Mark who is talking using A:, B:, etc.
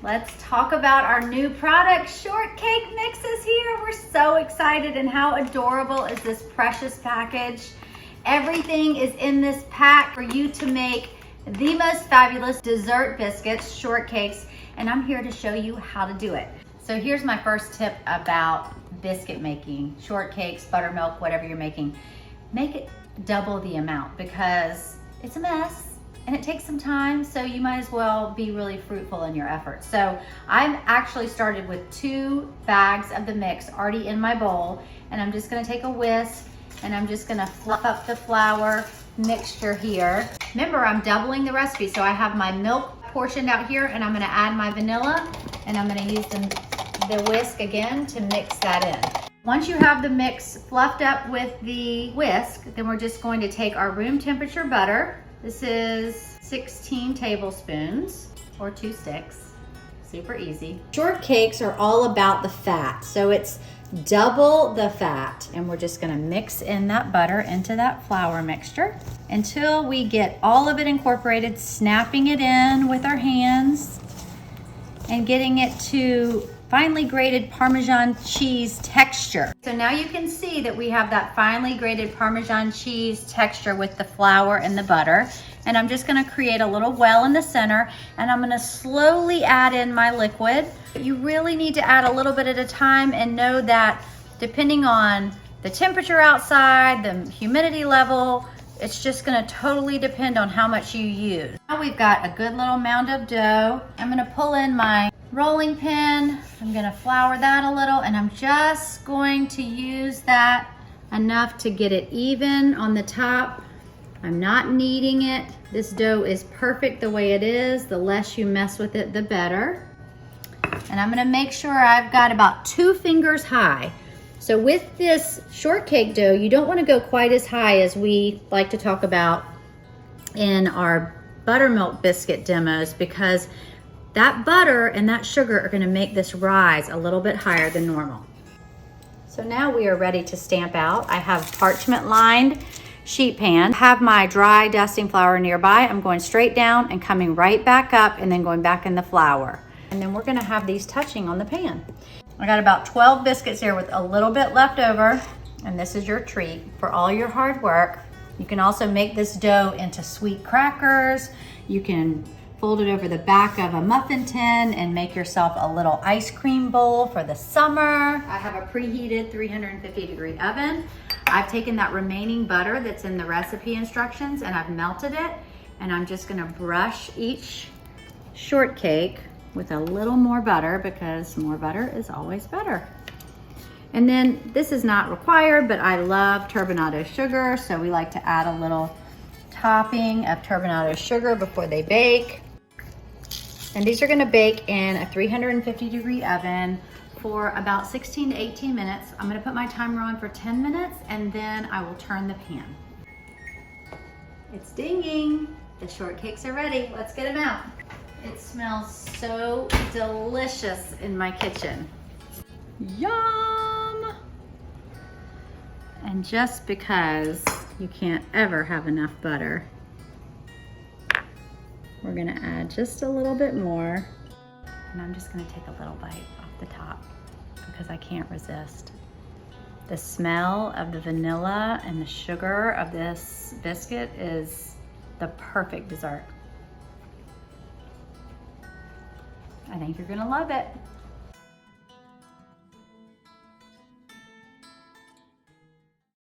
A: Let's talk about our new product, Shortcake Mixes here. We're so excited, and how adorable is this precious package. Everything is in this pack for you to make the most fabulous dessert biscuits, shortcakes, and I'm here to show you how to do it. So here's my first tip about biscuit making, shortcakes, buttermilk, whatever you're making. Make it double the amount because it's a mess. And it takes some time, so you might as well be really fruitful in your efforts. So I've actually started with 2 bags of the mix already in my bowl, and I'm just gonna take a whisk and I'm just gonna fluff up the flour mixture here. Remember, I'm doubling the recipe, so I have my milk portioned out here, and I'm gonna add my vanilla, and I'm gonna use the whisk again to mix that in. Once you have the mix fluffed up with the whisk, then we're just going to take our room temperature butter. This is 16 tablespoons or 2 sticks, super easy. Shortcakes are all about the fat, so it's double the fat. And we're just gonna mix in that butter into that flour mixture until we get all of it incorporated, snapping it in with our hands and getting it to finely grated Parmesan cheese texture. So now you can see that we have that finely grated Parmesan cheese texture with the flour and the butter. And I'm just gonna create a little well in the center, and I'm gonna slowly add in my liquid. You really need to add a little bit at a time, and know that depending on the temperature outside, the humidity level, it's just gonna totally depend on how much you use. Now we've got a good little mound of dough. I'm gonna pull in my rolling pin. I'm gonna flour that a little, and I'm just going to use that enough to get it even on the top. I'm not kneading it. This dough is perfect the way it is. The less you mess with it, the better. And I'm gonna make sure I've got about 2 fingers high. So with this shortcake dough, you don't wanna go quite as high as we like to talk about in our buttermilk biscuit demos, because that butter and that sugar are gonna make this rise a little bit higher than normal. So now we are ready to stamp out. I have parchment lined sheet pan. I have my dry dusting flour nearby. I'm going straight down and coming right back up, and then going back in the flour. And then we're gonna have these touching on the pan. I got about 12 biscuits here with a little bit left over, and this is your treat for all your hard work. You can also make this dough into sweet crackers. You can fold it over the back of a muffin tin and make yourself a little ice cream bowl for the summer. I have a preheated 350-degree oven. I've taken that remaining butter that's in the recipe instructions and I've melted it, and I'm just gonna brush each shortcake with a little more butter, because more butter is always better. And then this is not required, but I love turbinado sugar, so we like to add a little topping of turbinado sugar before they bake. And these are gonna bake in a 350-degree oven for about 16 to 18 minutes. I'm gonna put my timer on for 10 minutes, and then I will turn the pan. It's dinging. The shortcakes are ready. Let's get them out. It smells so delicious in my kitchen. Yum! And just because you can't ever have enough butter, we're gonna add just a little bit more. And I'm just gonna take a little bite off the top because I can't resist. The smell of the vanilla and the sugar of this biscuit is the perfect dessert. I think you're gonna love it.